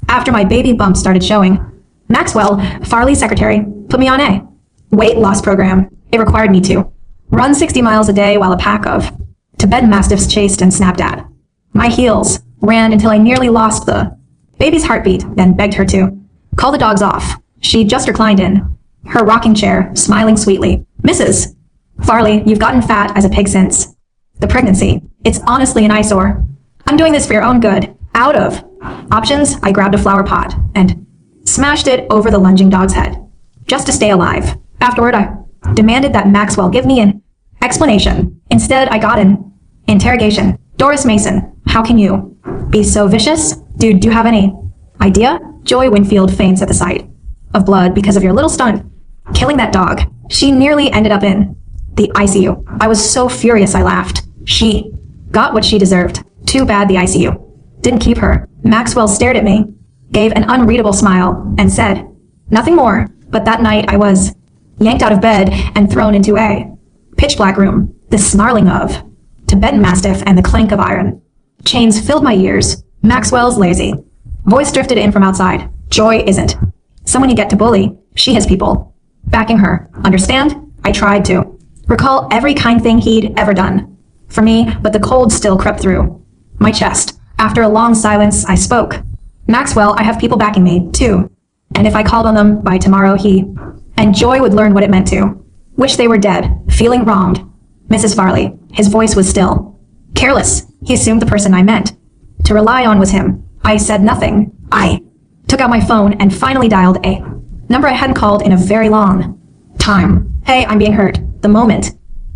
After my baby bump started showing, Maxwell, Farley's secretary, put me on a weight loss program. It required me to run 60 miles a day while a pack of Tibetan mastiffs chased and snapped at. My heels ran until I nearly lost the baby's heartbeat, then begged her to call the dogs off. She just reclined in her rocking chair, smiling sweetly. Mrs. Farley, you've gotten fat as a pig since the pregnancy. It's honestly an eyesore. I'm doing this for your own good. Out of options, I grabbed a flower pot and smashed it over the lunging dog's head, just to stay alive. Afterward, I demanded that Maxwell give me an explanation. Instead, I got an interrogation. Doris Mason, how can you be so vicious? Dude, do you have any idea? Joy Winfield faints at the sight of blood because of your little stunt killing that dog. She nearly ended up in the ICU. I was so furious I laughed. She got what she deserved. Too bad the ICU didn't keep her. Maxwell stared at me, gave an unreadable smile, and said nothing more. But that night I was yanked out of bed and thrown into a pitch black room. The snarling of Tibetan mastiff and the clank of iron chains filled my ears. Maxwell's lazy voice drifted in from outside. Joy isn't someone you get to bully. She has people backing her. Understand? I tried to recall every kind thing he'd ever done for me, but the cold still crept through my chest. After a long silence, I spoke. Maxwell, I have people backing me, too. And if I called on them by tomorrow, he and Joy would learn what it meant to wish they were dead, feeling wronged. Mrs. Farley, his voice was still careless. He assumed the person I meant to rely on was him. I said nothing. I took out my phone and finally dialed a number I hadn't called in a very long time. Hey, I'm being hurt. The moment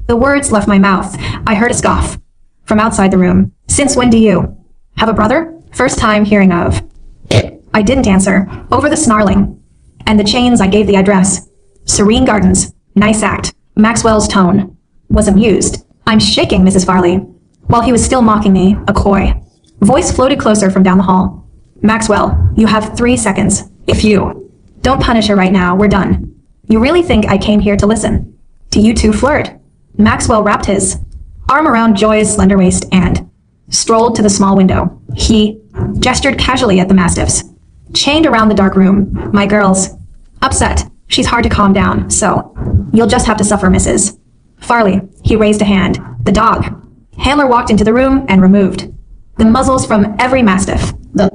the words left my mouth, I heard a scoff from outside the room. Since when do you have a brother? First time hearing of it. I didn't answer. Over the snarling and the chains, I gave the address. Serene Gardens. Nice act. Maxwell's tone was amused. I'm shaking, Mrs. Farley. While he was still mocking me, a coy voice floated closer from down the hall. Maxwell, you have 3 seconds. If you don't punish her right now, we're done. You really think I came here to listen to you two flirt? Maxwell wrapped his arm around Joy's slender waist and strolled to the small window. He gestured casually at the mastiffs chained around the dark room. My girl's upset. She's hard to calm down, so you'll just have to suffer, Mrs. Farley. He raised a hand. The dog handler walked into the room and removed the muzzles from every mastiff. The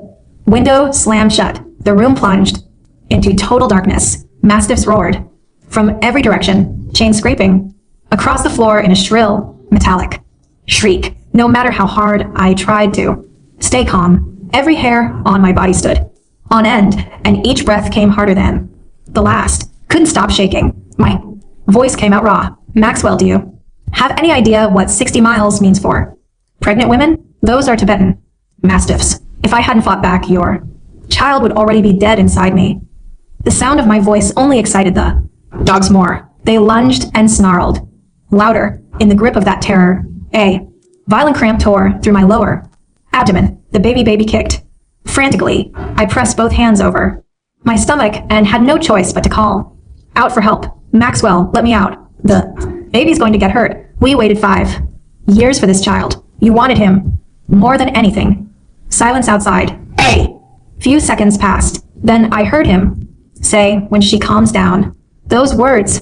window slammed shut. The room plunged into total darkness. Mastiffs roared from every direction, chains scraping across the floor in a shrill, metallic shriek. No matter how hard I tried to stay calm, every hair on my body stood on end, and each breath came harder than the last. Couldn't stop shaking. My voice came out raw. Maxwell, do you have any idea what 60 miles means for pregnant women? Those are Tibetan mastiffs. If I hadn't fought back, your child would already be dead inside me. The sound of my voice only excited the dogs more. They lunged and snarled, louder in the grip of that terror. A violent cramp tore through my lower abdomen. The baby kicked frantically. I pressed both hands over my stomach and had no choice but to call out for help. Maxwell, let me out. The baby's going to get hurt. We waited 5 years for this child. You wanted him more than anything. Silence outside. A few seconds passed. Then I heard him say, when she calms down. Those words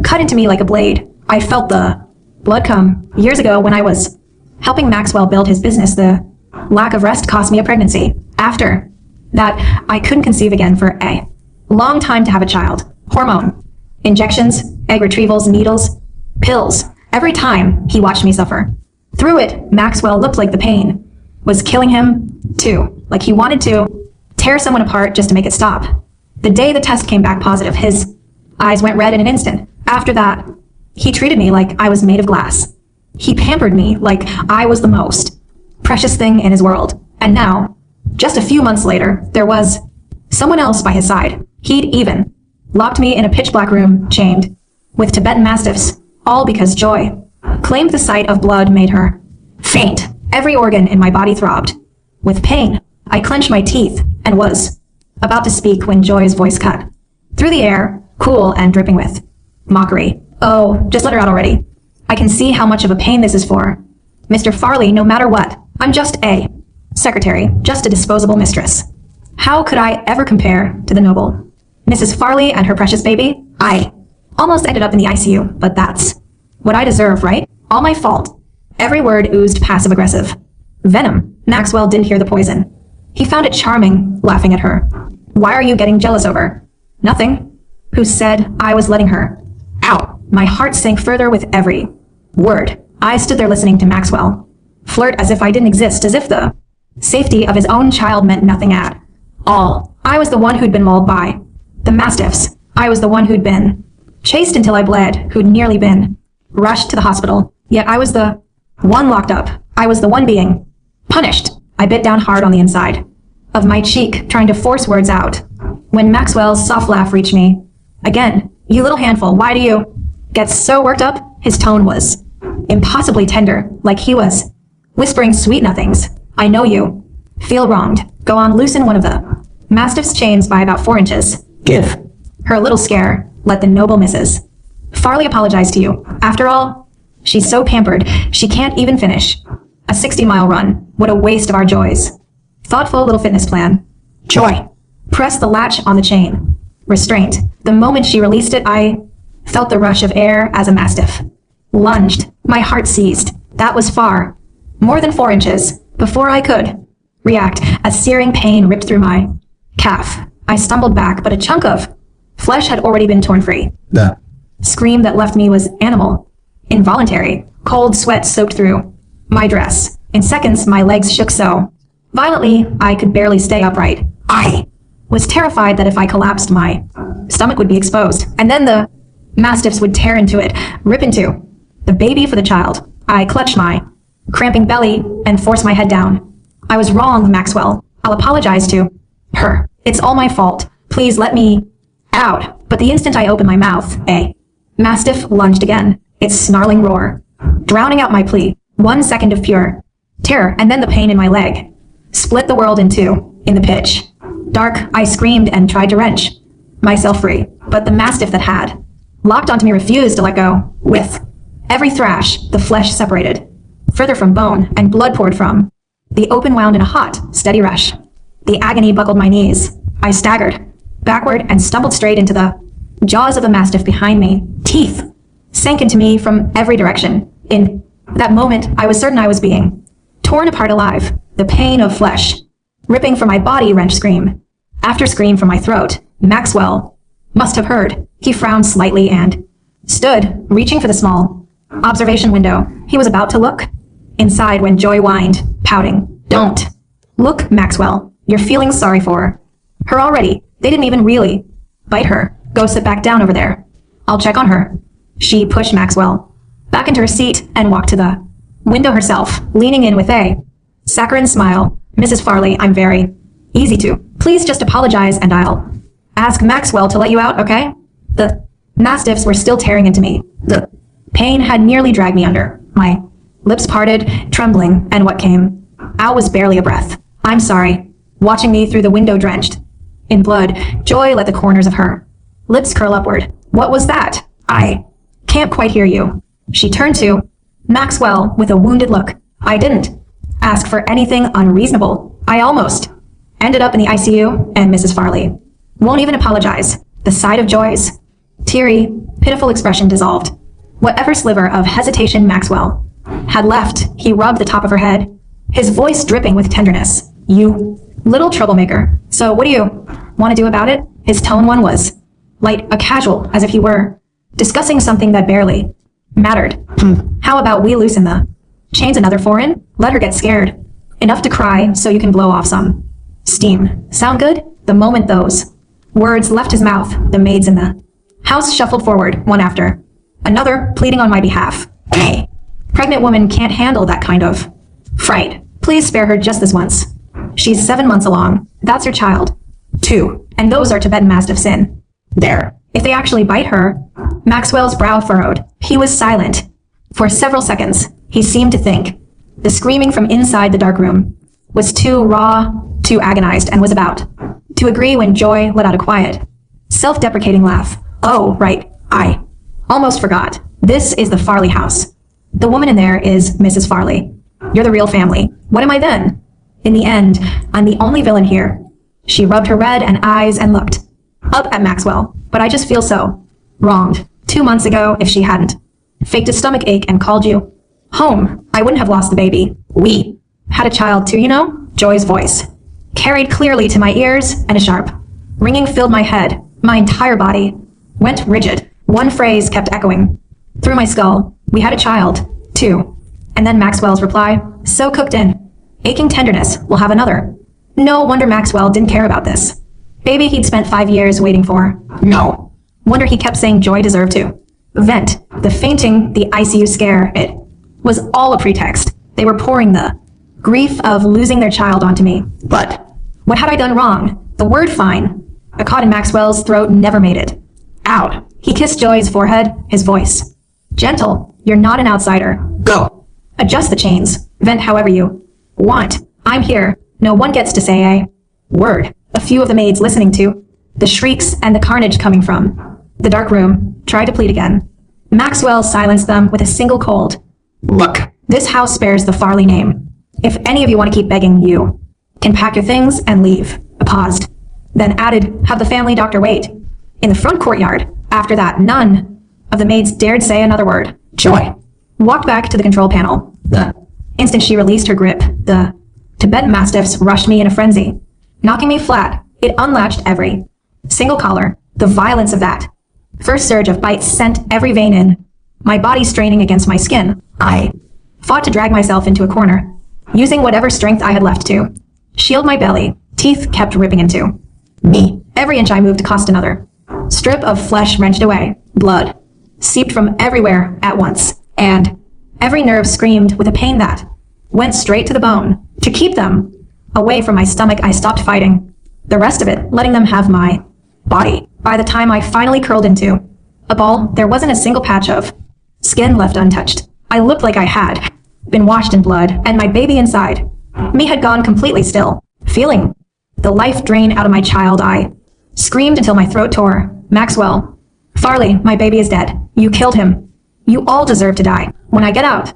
cut into me like a blade. I felt the blood come. Years ago, when I was helping Maxwell build his business, the lack of rest cost me a pregnancy. After that, I couldn't conceive again for a long time to have a child. Hormone injections, egg retrievals, needles, pills. Every time he watched me suffer. Through it, Maxwell looked like the pain was killing him too. Like he wanted to tear someone apart just to make it stop. The day the test came back positive, his eyes went red in an instant. After that, he treated me like I was made of glass. He pampered me like I was the most precious thing in his world. And now, just a few months later, there was someone else by his side. He'd even locked me in a pitch black room, chained with Tibetan mastiffs, all because Joy claimed the sight of blood made her faint. Every organ in my body throbbed with pain. I clenched my teeth and was about to speak when Joy's voice cut through the air, cool and dripping with mockery. Oh, just let her out already. I can see how much of a pain this is for Mr. Farley, no matter what. I'm just a secretary, just a disposable mistress. How could I ever compare to the noble Mrs. Farley and her precious baby? I almost ended up in the ICU, but that's what I deserve, right? All my fault. Every word oozed passive-aggressive. Venom. Maxwell didn't hear the poison. He found it charming, laughing at her. Why are you getting jealous over? Nothing. Who said I was letting her? Ow. My heart sank further with every word. I stood there listening to Maxwell flirt as if I didn't exist, as if the safety of his own child meant nothing at all. I was the one who'd been mauled by the mastiffs. I was the one who'd been chased until I bled, who'd nearly been rushed to the hospital. Yet I was the one locked up. I was the one being punished. I bit down hard on the inside of my cheek, trying to force words out. When Maxwell's soft laugh reached me, again, you little handful, why do you get so worked up? His tone was impossibly tender, like he was whispering sweet nothings. I know you feel wronged. Go on, loosen one of the mastiff's chains by about 4 inches. Give her a little scare. Let the noble Mrs. Farley apologize to you. After all, she's so pampered, she can't even finish a 60-mile run. What a waste of our joys. Thoughtful little fitness plan. Joy. Press the latch on the chain. Restraint. The moment she released it, I felt the rush of air as a mastiff lunged. My heart seized. That was far more than 4 inches. Before I could react, a searing pain ripped through my calf. I stumbled back, but a chunk of flesh had already been torn free. The scream that left me was animal, involuntary. Cold sweat soaked through my dress. In seconds, my legs shook so violently I could barely stay upright. I was terrified that if I collapsed, my stomach would be exposed, and then the mastiffs would tear into it, rip into the baby for the child. I clutched my cramping belly and forced my head down. I was wrong, Maxwell. I'll apologize to her. It's all my fault. Please let me out. But the instant I opened my mouth, a mastiff lunged again, its snarling roar drowning out my plea. 1 second of pure terror, and then the pain in my leg split the world in two. In the pitch dark, I screamed and tried to wrench myself free, but the mastiff that had locked onto me refused to let go. With every thrash, the flesh separated further from bone, and blood poured from the open wound in a hot, steady rush. The agony buckled my knees. I staggered backward and stumbled straight into the jaws of the mastiff behind me. Teeth sank into me from every direction. In that moment, I was certain I was being torn apart alive. The pain of flesh ripping from my body wrenched scream after scream from my throat. Maxwell must have heard. He frowned slightly and stood, reaching for the small observation window. He was about to look inside when Joy whined, pouting. Don't look, Maxwell. You're feeling sorry for her already. They didn't even really bite her. Go sit back down over there. I'll check on her. She pushed Maxwell back into her seat and walked to the window herself, leaning in with a saccharine smile. Mrs. Farley, I'm very easy to. Please just apologize and I'll ask Maxwell to let you out, okay? The mastiffs were still tearing into me. The pain had nearly dragged me under. My lips parted, trembling, and what came out was barely a breath. I'm sorry. Watching me through the window drenched in blood, Joy let the corners of her lips curl upward. What was that? I can't quite hear you. She turned to Maxwell with a wounded look. I didn't ask for anything unreasonable. I almost ended up in the ICU, and Mrs. Farley won't even apologize. The sight of Joy's teary, pitiful expression dissolved whatever sliver of hesitation Maxwell had left. He rubbed the top of her head, his voice dripping with tenderness. You little troublemaker. So what do you want to do about it? His tone was light, a casual, as if he were discussing something that barely mattered. How about we loosen the chains another 4 in? Let her get scared enough to cry so you can blow off some steam. Sound good? The moment those words left his mouth, the maids in the house shuffled forward, one after another, pleading on my behalf. A pregnant woman can't handle that kind of fright. Please spare her just this once. She's 7 months along. That's your child. 2. And those are Tibetan mastiffs in there. If they actually bite her. Maxwell's brow furrowed. He was silent for several seconds. He seemed to think. The screaming from inside the dark room was too raw, too agonized, and was about to agree when Joy let out a quiet, self-deprecating laugh. Oh, right. I almost forgot. This is the Farley house. The woman in there is Mrs. Farley. You're the real family. What am I then? In the end, I'm the only villain here. She rubbed her red and eyes and looked up at Maxwell, but I just feel so wronged. 2 months ago, if she hadn't faked a stomach ache and called you home, I wouldn't have lost the baby. We had a child too, you know? Joy's voice carried clearly to my ears, and a sharp ringing filled my head. My entire body went rigid. One phrase kept echoing through my skull. We had a child too. And then Maxwell's reply, so cooked in aching tenderness, we'll have another. No wonder Maxwell didn't care about this baby he'd spent 5 years waiting for. No wonder he kept saying Joy deserved to vent. The fainting, the ICU scare, it was all a pretext. They were pouring the grief of losing their child onto me. But what had I done wrong? The word fine, a caught in Maxwell's throat, never made it out. He kissed Joy's forehead, his voice gentle. You're not an outsider. Go. Adjust the chains. Vent however you want. I'm here. No one gets to say a word. A few of the maids listening to the shrieks and the carnage coming from the dark room tried to plead again. Maxwell silenced them with a single cold look. This house bears the Farley name. If any of you want to keep begging, you can pack your things and leave. I paused, then added, have the family doctor wait in the front courtyard. After that, none of the maids dared say another word. Joy walked back to the control panel. The instant she released her grip, the Tibetan mastiffs rushed me in a frenzy, knocking me flat. It unlatched every single collar. The violence of that first surge of bites sent every vein in my body straining against my skin. I fought to drag myself into a corner, using whatever strength I had left to shield my belly. Teeth kept ripping into me. Every inch I moved cost another strip of flesh wrenched away. Blood seeped from everywhere at once, and every nerve screamed with a pain that went straight to the bone. To keep them away from my stomach, I stopped fighting the rest of it, letting them have my body. By the time I finally curled into a ball, there wasn't a single patch of skin left untouched. I looked like I had been washed in blood, and my baby inside me had gone completely still. Feeling the life drain out of my child, I screamed until my throat tore. Maxwell, Farley, my baby is dead. You killed him. You all deserve to die. When I get out,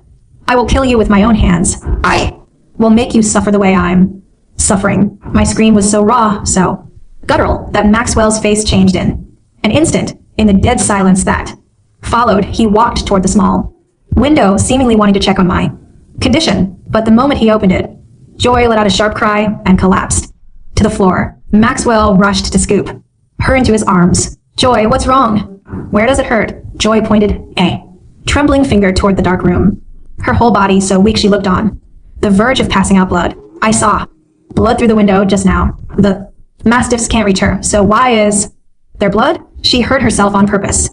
I will kill you with my own hands. I will make you suffer the way I'm suffering. My scream was so raw, so guttural, that Maxwell's face changed in an instant. In the dead silence that followed, he walked toward the small window, seemingly wanting to check on my condition. But the moment he opened it, Joy let out a sharp cry and collapsed to the floor. Maxwell rushed to scoop her into his arms. Joy, what's wrong? Where does it hurt? Joy pointed a trembling finger toward the dark room, her whole body so weak she looked on the verge of passing out. Blood. I saw blood through the window just now. The mastiffs can't reach her, so why is there blood? She hurt herself on purpose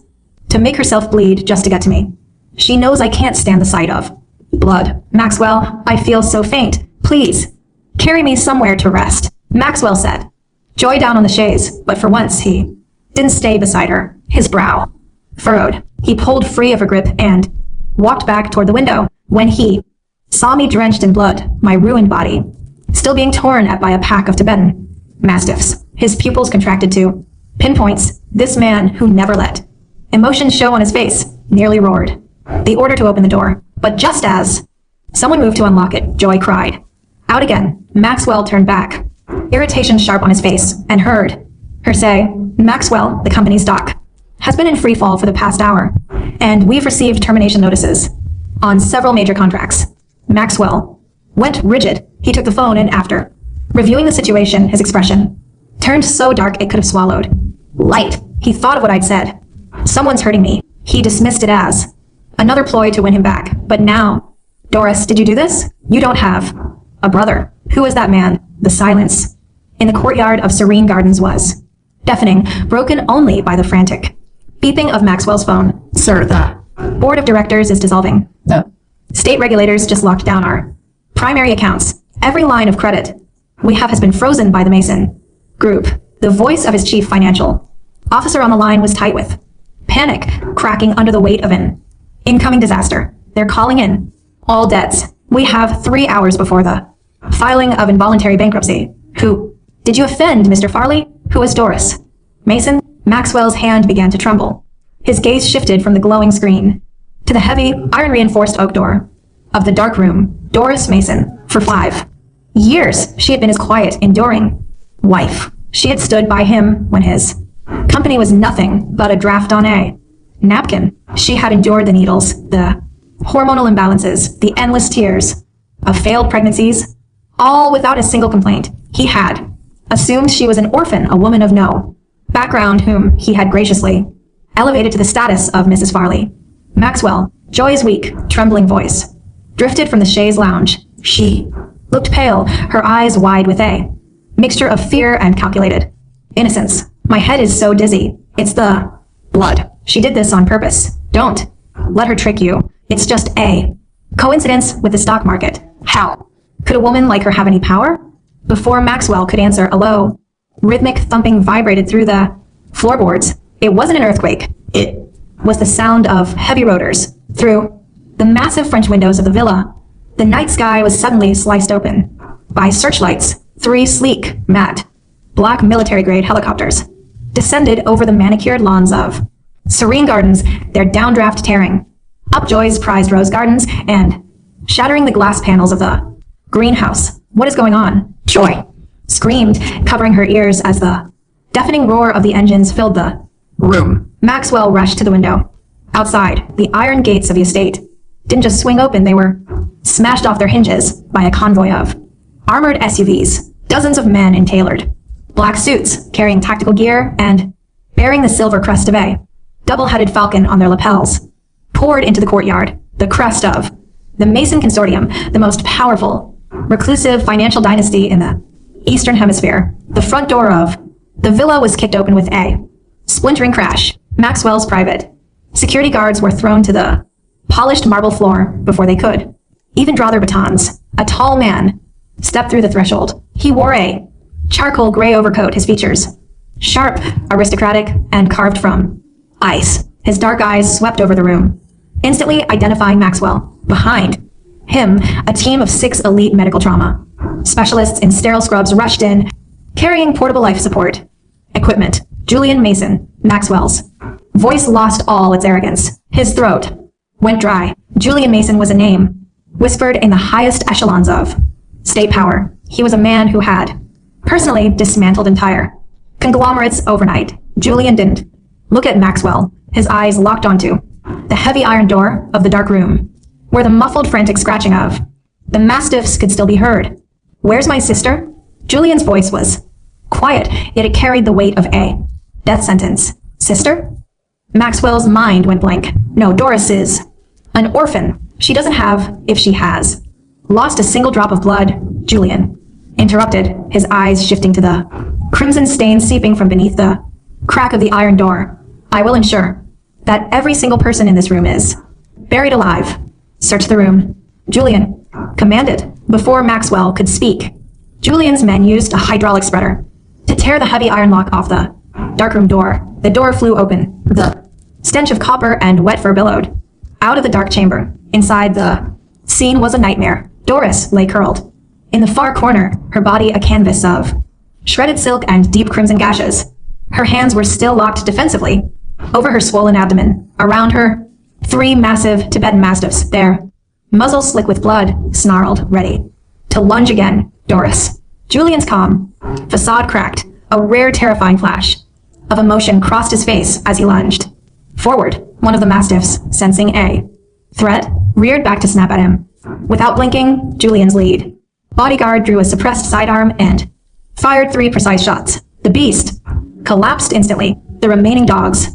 to make herself bleed just to get to me. She knows I can't stand the sight of blood. Maxwell, I feel so faint. Please, carry me somewhere to rest, Maxwell said. Joy down on the chaise, but for once he didn't stay beside her. His brow furrowed. He pulled free of her grip and walked back toward the window. When he saw me drenched in blood, my ruined body still being torn at by a pack of Tibetan mastiffs, his pupils contracted to pinpoints. This man who never let emotion show on his face nearly roared the order to open the door. But just as someone moved to unlock it, Joy cried out again. Maxwell turned back, irritation sharp on his face, and heard her say, Maxwell, the company's doc, has been in free fall for the past hour, and we've received termination notices on several major contracts. Maxwell went rigid. He took the phone, and after reviewing the situation, his expression turned so dark it could have swallowed light. He thought of what I'd said. Someone's hurting me. He dismissed it as another ploy to win him back. But now, Doris, did you do this? You don't have a brother. Who is that man? The silence in the courtyard of Serene Gardens was deafening, broken only by the frantic beeping of Maxwell's phone. Sir, the board of directors is dissolving. The state regulators just locked down our primary accounts. Every line of credit we have has been frozen by the Mason Group. The voice of his chief financial officer on the line was tight with panic, cracking under the weight of an incoming disaster. They're calling in all debts. We have 3 hours before the filing of involuntary bankruptcy. Who did you offend, Mr. Farley? Who is Doris? Mason? Maxwell's hand began to tremble. His gaze shifted from the glowing screen to the heavy, iron-reinforced oak door of the dark room. Doris Mason. For 5 years, she had been his quiet, enduring wife. She had stood by him when his company was nothing but a draft on a napkin. She had endured the needles, the hormonal imbalances, the endless tears of failed pregnancies, all without a single complaint. He had assumed she was an orphan, a woman of no background whom he had graciously elevated to the status of Mrs. Farley. Maxwell, Joy's weak, trembling voice, drifted from the chaise lounge. She looked pale, her eyes wide with a mixture of fear and calculated innocence. My head is so dizzy. It's the blood. She did this on purpose. Don't let her trick you. It's just a coincidence with the stock market. How could a woman like her have any power? Before Maxwell could answer, a low, rhythmic thumping vibrated through the floorboards. It wasn't an earthquake. It was the sound of heavy rotors. Through the massive French windows of the villa, the night sky was suddenly sliced open by searchlights. 3 sleek, matte, black military-grade helicopters descended over the manicured lawns of serene gardens, their downdraft tearing up Joy's prized rose gardens and shattering the glass panels of the greenhouse. What is going on? Joy screamed, covering her ears as the deafening roar of the engines filled the room. Maxwell rushed to the window. Outside, the iron gates of the estate didn't just swing open, they were smashed off their hinges by a convoy of armored SUVs, dozens of men in tailored black suits, carrying tactical gear and bearing the silver crest of a double-headed falcon on their lapels, poured into the courtyard, the crest of the Mason Consortium, the most powerful, reclusive financial dynasty in the Eastern Hemisphere. The front door of the villa was kicked open with a splintering crash. Maxwell's private security guards were thrown to the polished marble floor before they could even draw their batons. A tall man stepped through the threshold. He wore a charcoal gray overcoat, his features sharp, aristocratic, and carved from ice. His dark eyes swept over the room, instantly identifying Maxwell. Behind him, a team of 6 elite medical trauma specialists in sterile scrubs rushed in, carrying portable life support equipment. Julian Mason, Maxwell's voice lost all its arrogance. His throat went dry. Julian Mason was a name whispered in the highest echelons of state power. He was a man who had personally dismantled entire conglomerates overnight. Julian didn't look at Maxwell. His eyes locked onto the heavy iron door of the dark room, where the muffled, frantic scratching of the mastiffs could still be heard. Where's my sister? Julian's voice was quiet, yet it carried the weight of a death sentence. Sister? Maxwell's mind went blank. No, Doris is an orphan. She doesn't have, if she has, lost a single drop of blood. Julian interrupted, his eyes shifting to the crimson stain seeping from beneath the crack of the iron door. I will ensure that every single person in this room is buried alive. Search the room. Julian commanded. Before Maxwell could speak, Julian's men used a hydraulic spreader to tear the heavy iron lock off the darkroom door. The door flew open. The stench of copper and wet fur billowed out of the dark chamber. Inside, the scene was a nightmare. Doris lay curled in the far corner, her body a canvas of shredded silk and deep crimson gashes. Her hands were still locked defensively over her swollen abdomen. Around her, 3 massive Tibetan mastiffs, their muzzles slick with blood, snarled, ready to lunge again. Doris. Julian's calm facade cracked. A rare, terrifying flash of emotion crossed his face as he lunged forward. One of the mastiffs, sensing a threat, reared back to snap at him. Without blinking, Julian's lead bodyguard drew a suppressed sidearm and fired 3 precise shots. The beast collapsed instantly. The remaining dogs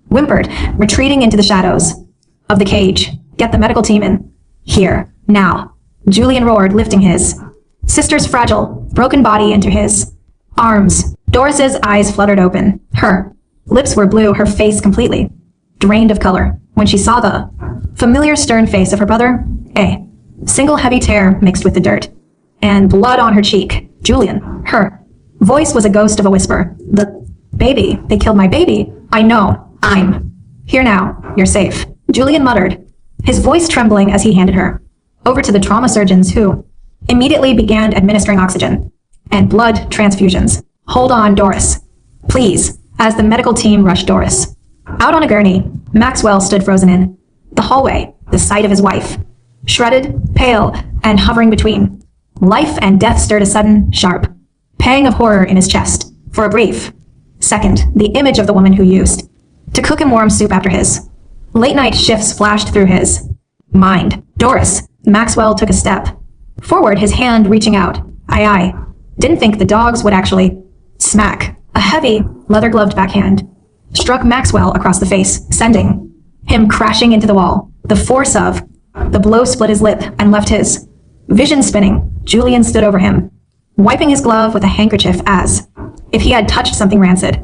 whimpered, retreating into the shadows of the cage. Get the medical team in here, now. Julian roared, lifting his sister's fragile, broken body into his arms. Doris's eyes fluttered open. Her lips were blue, her face completely drained of color. When she saw the familiar stern face of her brother, a single heavy tear mixed with the dirt and blood on her cheek. Julian, her voice was a ghost of a whisper. The baby, they killed my baby. I know, I'm here now, you're safe. Julian muttered, his voice trembling as he handed her over to the trauma surgeons who immediately began administering oxygen and blood transfusions. Hold on, Doris, please, as the medical team rushed Doris out on a gurney. Maxwell stood frozen in the hallway, the sight of his wife, shredded, pale, and hovering between life and death stirred a sudden, sharp pang of horror in his chest, for a brief second, the image of the woman who used to cook him warm soup after his late-night shifts flashed through his mind. Doris. Maxwell took a step forward, his hand reaching out. I didn't think the dogs would actually smack. A heavy, leather-gloved backhand struck Maxwell across the face, sending him crashing into the wall. The force of the blow split his lip and left his vision spinning. Julian stood over him, wiping his glove with a handkerchief as if he had touched something rancid.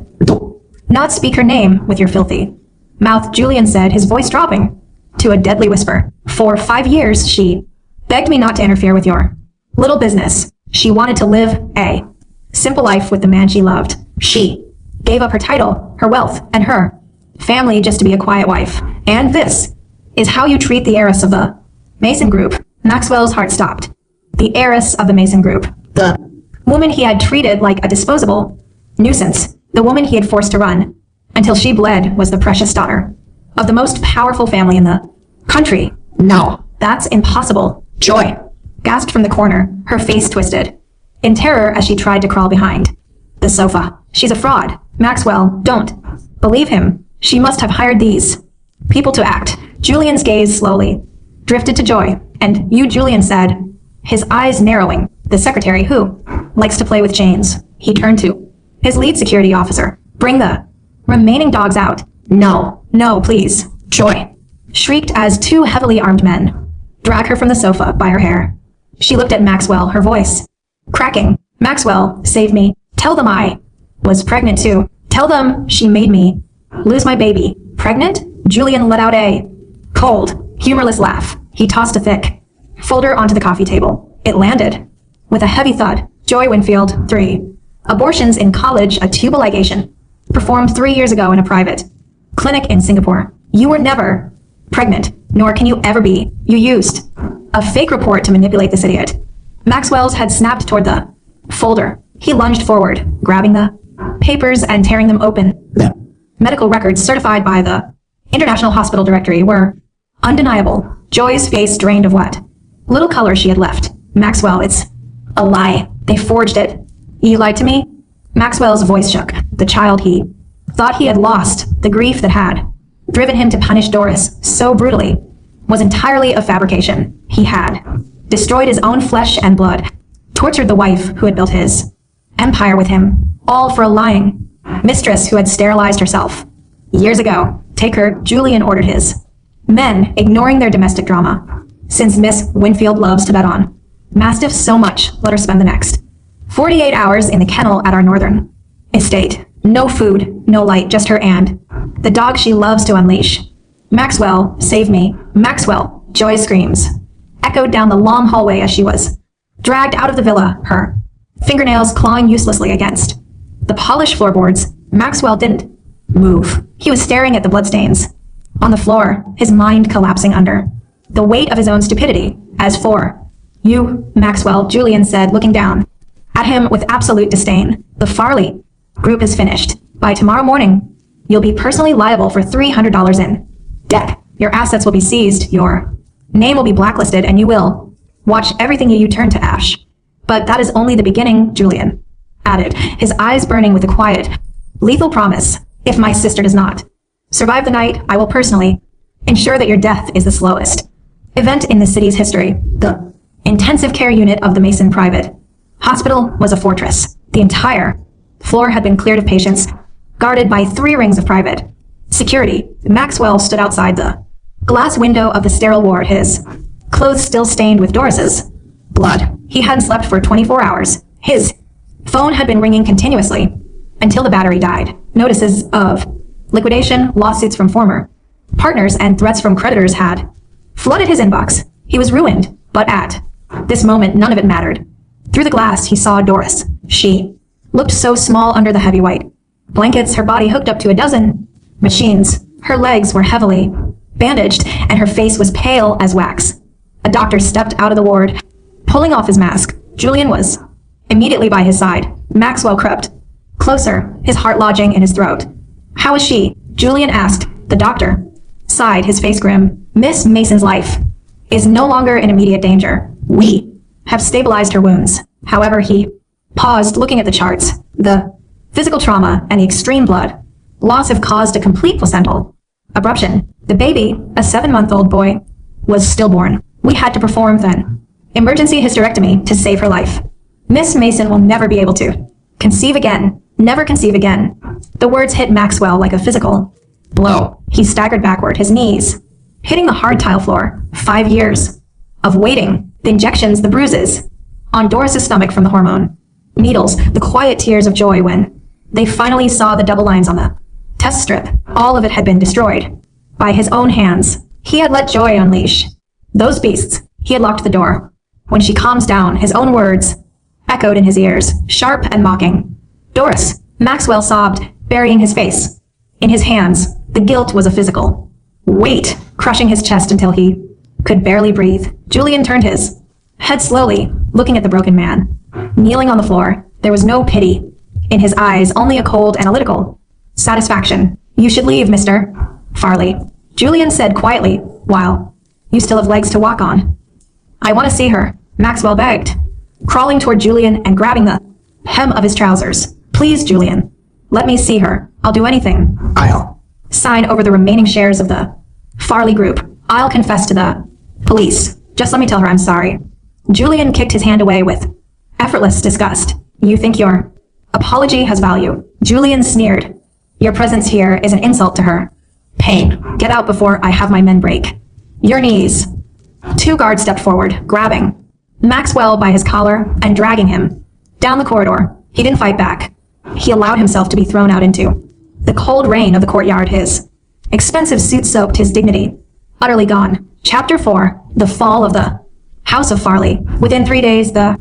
Not speak her name with your filthy mouth, Julian said, his voice dropping to a deadly whisper. For 5 years, she begged me not to interfere with your little business. She wanted to live a simple life with the man she loved. She gave up her title, her wealth, and her family just to be a quiet wife. And this is how you treat the heiress of the Mason Group. Maxwell's heart stopped. The heiress of the Mason Group. The woman he had treated like a disposable nuisance. The woman he had forced to run until she bled was the precious daughter of the most powerful family in the country. No, that's impossible. Joy gasped from the corner, her face twisted in terror as she tried to crawl behind the sofa. She's a fraud. Maxwell, don't believe him. She must have hired these people to act. Julian's gaze slowly drifted to Joy. And you, Julian said, his eyes narrowing. The secretary who likes to play with chains. He turned to his lead security officer. Bring the remaining dogs out. No, please. Joy shrieked as 2 heavily armed men drag her from the sofa by her hair. She looked at Maxwell, her voice cracking. Maxwell, save me. Tell them I was pregnant too. Tell them she made me lose my baby. Pregnant? Julian let out a cold, humorless laugh. He tossed a thick folder onto the coffee table. It landed with a heavy thud. Joy Winfield, 3. Abortions in college, a tubal ligation. Performed 3 years ago in a private clinic in Singapore. You were never pregnant, nor can you ever be. You used a fake report to manipulate this idiot. Maxwell's head snapped toward the folder. He lunged forward, grabbing the papers and tearing them open. The medical records certified by the International Hospital Directory were undeniable. Joy's face drained of what little color she had left. Maxwell, it's a lie. They forged it. You lied to me? Maxwell's voice shook. The child he thought he had lost, the grief that had driven him to punish Doris so brutally, was entirely a fabrication. He had destroyed his own flesh and blood, tortured the wife who had built his empire with him, all for a lying mistress who had sterilized herself years ago. Take her, Julian ordered his men, ignoring their domestic drama. Since Miss Winfield loves to bet on mastiffs so much, let her spend the next 48 hours in the kennel at our northern estate. No food, no light, just her and the dog she loves to unleash. Maxwell, save me. Maxwell, Joy's screams echoed down the long hallway as she was dragged out of the villa, her fingernails clawing uselessly against the polished floorboards. Maxwell didn't move. He was staring at the bloodstains on the floor, his mind collapsing under the weight of his own stupidity. As for you, Maxwell, Julian said, looking down at him with absolute disdain, the Farley group is finished. By tomorrow morning, you'll be personally liable for $300 in debt. Your assets will be seized, your name will be blacklisted, and you will watch everything you turn to ash. But that is only the beginning, Julian added, his eyes burning with a quiet, lethal promise. If my sister does not survive the night, I will personally ensure that your death is the slowest event in the city's history. The intensive care unit of the Mason Private Hospital was a fortress. The entire floor had been cleared of patients, guarded by 3 rings of private security. Maxwell stood outside the glass window of the sterile ward, his clothes still stained with Doris's blood. He hadn't slept for 24 hours. His phone had been ringing continuously until the battery died. Notices of liquidation, lawsuits from former partners, and threats from creditors had flooded his inbox. He was ruined, but at this moment, none of it mattered. Through the glass, he saw Doris. She looked so small under the heavy white blankets, her body hooked up to a dozen machines. Her legs were heavily bandaged, and her face was pale as wax. A doctor stepped out of the ward, pulling off his mask. Julian was immediately by his side. Maxwell crept closer, his heart lodging in his throat. How is she? Julian asked. The doctor sighed, his face grim. Miss Mason's life is no longer in immediate danger. We have stabilized her wounds. However, he paused looking at the charts. The physical trauma and the extreme blood loss have caused a complete placental abruption. The baby, a 7-month-old boy, was stillborn. We had to perform then emergency hysterectomy to save her life. Miss Mason will never be able to conceive again. Never conceive again. The words hit Maxwell like a physical blow. He staggered backward, his knees hitting the hard tile floor. 5 years of waiting, the injections, the bruises on Doris's stomach from the hormone needles, the quiet tears of joy when they finally saw the double lines on the test strip. All of it had been destroyed by his own hands. He had let joy unleash those beasts. He had locked the door. When she calms down, his own words echoed in his ears, sharp and mocking. Doris, Maxwell sobbed, burying his face in his hands. The guilt was a physical weight, crushing his chest until he could barely breathe. Julian turned his head slowly, looking at the broken man. Kneeling on the floor, there was no pity in his eyes, only a cold, analytical satisfaction. You should leave, Mr. Farley, Julian said quietly, while you still have legs to walk on. I want to see her, Maxwell begged, crawling toward Julian and grabbing the hem of his trousers. Please, Julian, let me see her. I'll do anything. I'll sign over the remaining shares of the Farley group. I'll confess to the police. Just let me tell her I'm sorry. Julian kicked his hand away with effortless disgust. You think your apology has value? Julian sneered. Your presence here is an insult to her. Pain. Get out before I have my men break your knees. 2 guards stepped forward, grabbing Maxwell by his collar and dragging him down the corridor. He didn't fight back. He allowed himself to be thrown out into the cold rain of the courtyard. His expensive suit soaked, his dignity utterly gone. Chapter 4. The Fall of the House of Farley. Within 3 days, the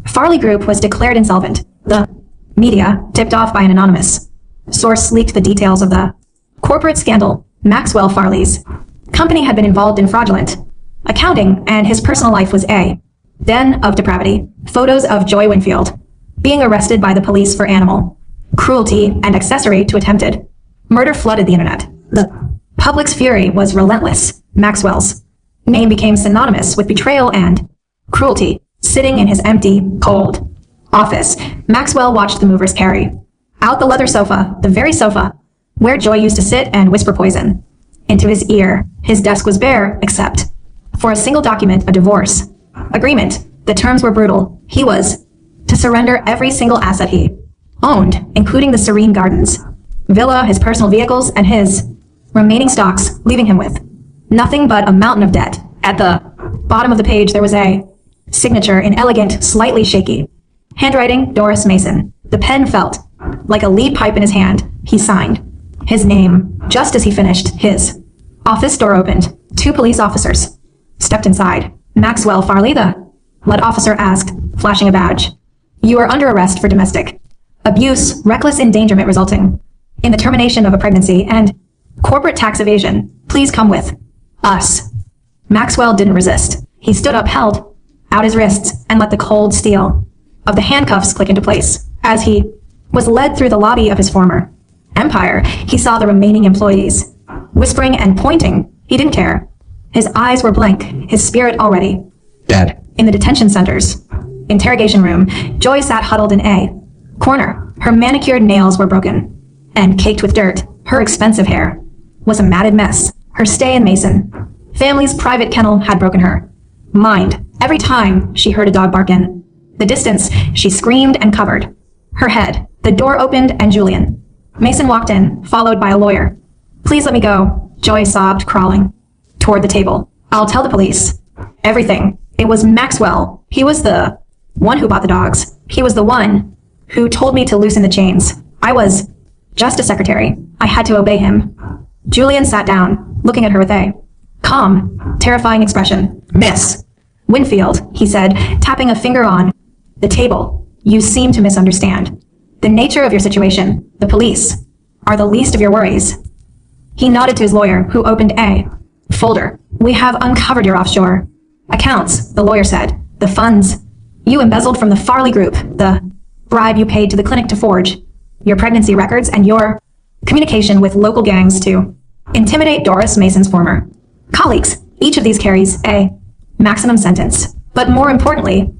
Farley group was declared insolvent. The media, tipped off by an anonymous source, leaked the details of the corporate scandal. Maxwell Farley's company had been involved in fraudulent accounting, and his personal life was a den of depravity. Photos of Joy Winfield being arrested by the police for animal cruelty and accessory to attempted murder flooded the internet. The public's fury was relentless. Maxwell's name became synonymous with betrayal and cruelty. Sitting in his empty, cold office, Maxwell watched the movers carry out the leather sofa, the very sofa where Joy used to sit and whisper poison into his ear. His desk was bare, except for a single document, a divorce agreement. The terms were brutal. He was to surrender every single asset he owned, including the Serene Gardens villa, his personal vehicles, and his remaining stocks, leaving him with nothing but a mountain of debt. At the bottom of the page, there was a signature in elegant, slightly shaky handwriting, Doris Mason. The pen felt like a lead pipe in his hand. He signed his name. Just as he finished, his office door opened. 2 police officers stepped inside. Maxwell Farley, the lead officer asked, flashing a badge. You are under arrest for domestic abuse, reckless endangerment resulting in the termination of a pregnancy, and corporate tax evasion. Please come with us. Maxwell didn't resist. He stood up, held out his wrists, and let the cold steel of the handcuffs click into place. As he was led through the lobby of his former empire, he saw the remaining employees whispering and pointing. He didn't care. His eyes were blank, his spirit already dead. In the detention center's interrogation room, Joy sat huddled in a corner. Her manicured nails were broken and caked with dirt. Her expensive hair was a matted mess. Her stay in Mason family's private kennel had broken her mind. Every time she heard a dog bark in the distance, she screamed and covered her head. The door opened and Julian Mason walked in, followed by a lawyer. Please let me go, Joy sobbed, crawling toward the table. I'll tell the police everything. It was Maxwell. He was the one who bought the dogs. He was the one who told me to loosen the chains. I was just a secretary. I had to obey him. Julian sat down, looking at her with a calm, terrifying expression. Miss Winfield, he said, tapping a finger on the table. You seem to misunderstand the nature of your situation. The police are the least of your worries. He nodded to his lawyer, who opened a folder. We have uncovered your offshore accounts, the lawyer said. The funds you embezzled from the Farley group, the bribe you paid to the clinic to forge your pregnancy records, and your communication with local gangs to intimidate Doris Mason's former colleagues. Each of these carries a maximum sentence. But more importantly,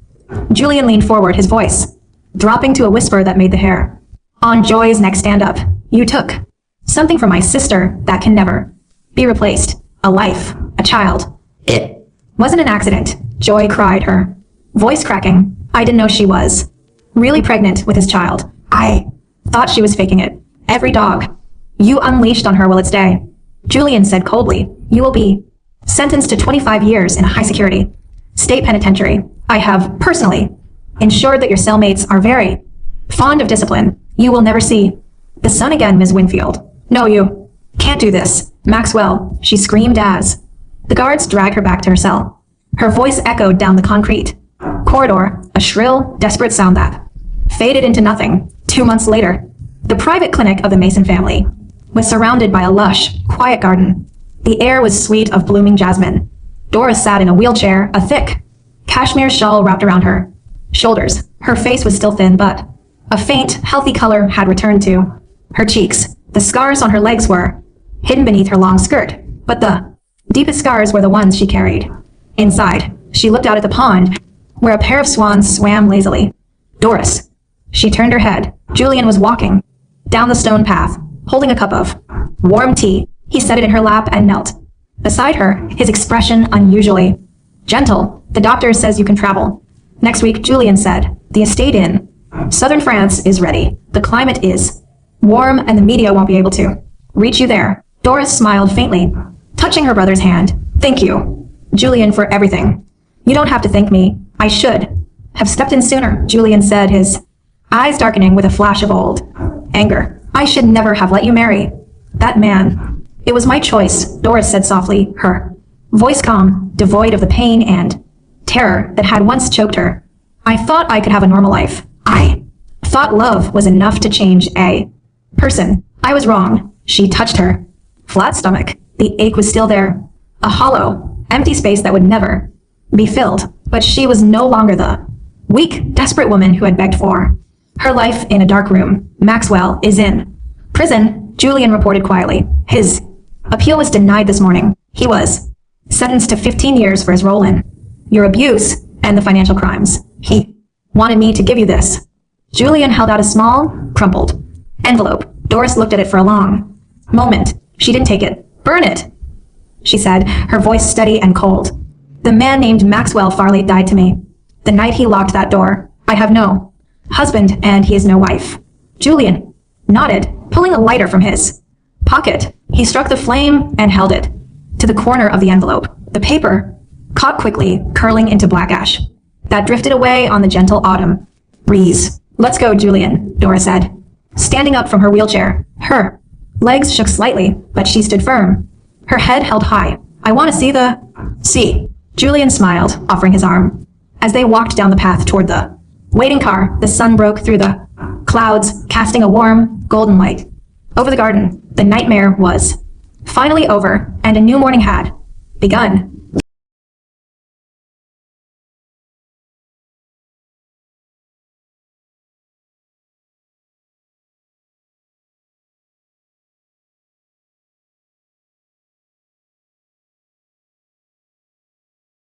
Julian leaned forward, his voice dropping to a whisper that made the hair on Joy's neck stand up. You took something from my sister that can never be replaced. A life, a child. It wasn't an accident, Joy cried, her voice cracking. I didn't know she was really pregnant with his child. I thought she was faking it. Every dog you unleashed on her will its day. Julian said coldly, you will be sentenced to 25 years in a high-security state penitentiary. I have personally ensured that your cellmates are very fond of discipline. You will never see the sun again, Ms. Winfield. No, you can't do this. Maxwell, she screamed as the guards dragged her back to her cell. Her voice echoed down the concrete corridor, a shrill, desperate sound that faded into nothing. 2 months later, the private clinic of the Mason family was surrounded by a lush, quiet garden. The air was sweet of blooming jasmine. Doris sat in a wheelchair, a thick cashmere shawl wrapped around her shoulders. Her face was still thin, but a faint, healthy color had returned to her cheeks. The scars on her legs were hidden beneath her long skirt, but the deepest scars were the ones she carried. Inside, she looked out at the pond, where a pair of swans swam lazily. Doris. She turned her head. Julian was walking down the stone path, holding a cup of warm tea. He set it in her lap and knelt beside her, his expression unusually gentle. The doctor says you can travel next week, Julian said. The estate in southern France is ready. The climate is warm and the media won't be able to reach you there. Doris smiled faintly, touching her brother's hand. Thank you, Julian, for everything. You don't have to thank me. I should have stepped in sooner, Julian said, his eyes darkening with a flash of old anger. I should never have let you marry that man. It was my choice, Doris said softly, her voice calm, devoid of the pain and terror that had once choked her. I thought I could have a normal life. I thought love was enough to change a person. I was wrong. She touched her flat stomach. The ache was still there, a hollow, empty space that would never be filled. But she was no longer the weak, desperate woman who had begged for her life in a dark room. Maxwell is in prison, Julian reported quietly. His appeal was denied this morning. He was sentenced to 15 years for his role in your abuse and the financial crimes. He wanted me to give you this. Julian held out a small, crumpled envelope. Doris looked at it for a long moment. She didn't take it. Burn it, she said, her voice steady and cold. The man named Maxwell Farley died to me the night he locked that door. I have no husband and he has no wife. Julian nodded, pulling a lighter from his pocket. He struck the flame and held it to the corner of the envelope. The paper caught quickly, curling into black ash that drifted away on the gentle autumn breeze. Let's go, Julian, Doris said, standing up from her wheelchair. Her legs shook slightly, but she stood firm, her head held high. I want to see the sea. Julian smiled, offering his arm. As they walked down the path toward the waiting car, the sun broke through the clouds, casting a warm, golden light over the garden. The nightmare was finally over, and a new morning had begun.